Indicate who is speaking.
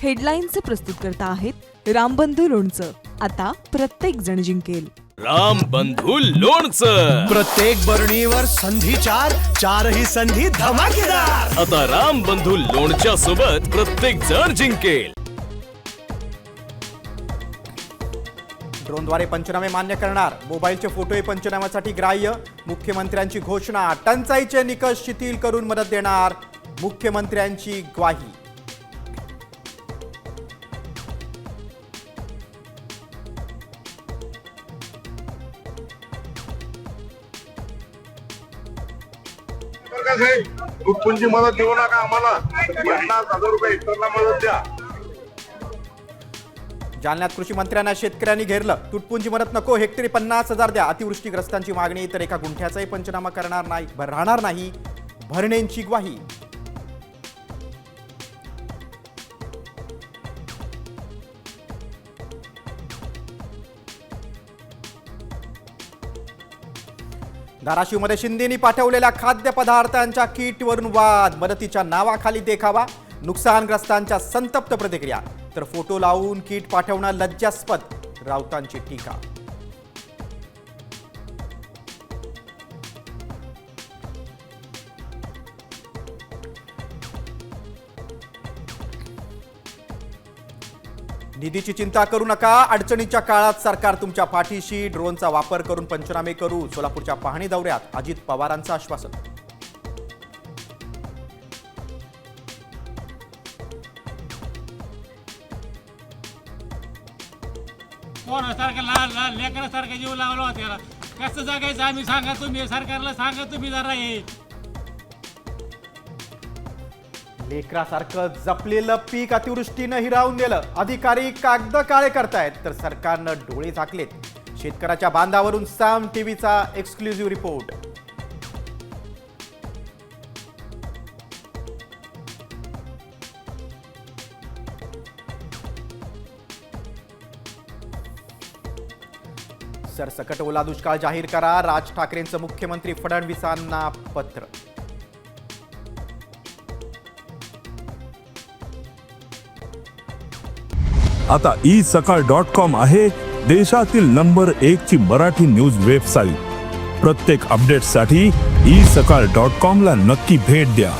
Speaker 1: हेडलाईनचे प्रस्तुतकर्ता आहेत रामबंधू लोणचं. आता प्रत्येक जण जिंकेल.
Speaker 2: रामबंधू लोणचं.
Speaker 3: प्रत्येक बरणीवर संधी चारही संधी धमाकेदार.
Speaker 2: आता रामबंधू लोणच्या सोबत प्रत्येक जण जिंकेल.
Speaker 4: ड्रोनद्वारे पंचनामे मान्य करणार. मोबाईलचे फोटोही पंचनाम्यासाठी ग्राह्य. मुख्यमंत्र्यांची घोषणा. टंचाईचे निकष शिथिल करून मदत देणार. मुख्यमंत्र्यांची ग्वाही.
Speaker 5: तुटपुंजी मदत देऊ नका आम्हाला. 50,000 रुपये हेक्टरला मदत द्या.
Speaker 4: जालन्यात कृषी मंत्र्यांना शेतकऱ्यांनी घेरलं. तुटपुंजी मदत नको, हेक्टरी 50,000 द्या. अतिवृष्टीग्रस्तांची मागणी. तर एका गुंठ्याचाही पंचनामा राहणार नाही. भरणेंची ग्वाही. धाराशिवमध्ये शिंदेनी पाठवलेल्या खाद्यपदार्थांच्या किटवरून वाद. मदतीच्या नावाखाली देखावा. नुकसानग्रस्तांच्या संतप्त प्रतिक्रिया. तर फोटो लावून किट पाठवणं लज्जास्पद. राऊतांची टीका. निधीची चिंता करू नका. अडचणीच्या काळात सरकार तुमच्या पाठीशी. ड्रोनचा वापर करून पंचनामे करू. सोलापूरच्या पाहणी दौऱ्यात अजित पवारांचं आश्वासन.
Speaker 6: पोरासारखं लहान लहान लेकरासारखं जीव लावला होता त्याला. कसं जगायचं आम्ही सांगा तुम्ही. सरकारला सांगा तुम्ही जरा हे.
Speaker 4: लेकरासारखं जपलेलं पीक अतिवृष्टीनं हिरावून दिलं. अधिकारी कागद काळे करतायत तर सरकारनं डोळे झाकलेत. शेतकऱ्याच्या बांधावरून साम टीव्हीचा एक्सक्लुझिव्ह रिपोर्ट. सरसकट ओला दुष्काळ जाहीर करा. राज ठाकरेंचं मुख्यमंत्री फडणवीसांना पत्र.
Speaker 7: आता isakal.com आहे देशातील नंबर 1 ची मराठी न्यूज वेबसाईट. प्रत्येक अपडेटसाठी isakal.com ला नक्की भेट द्या.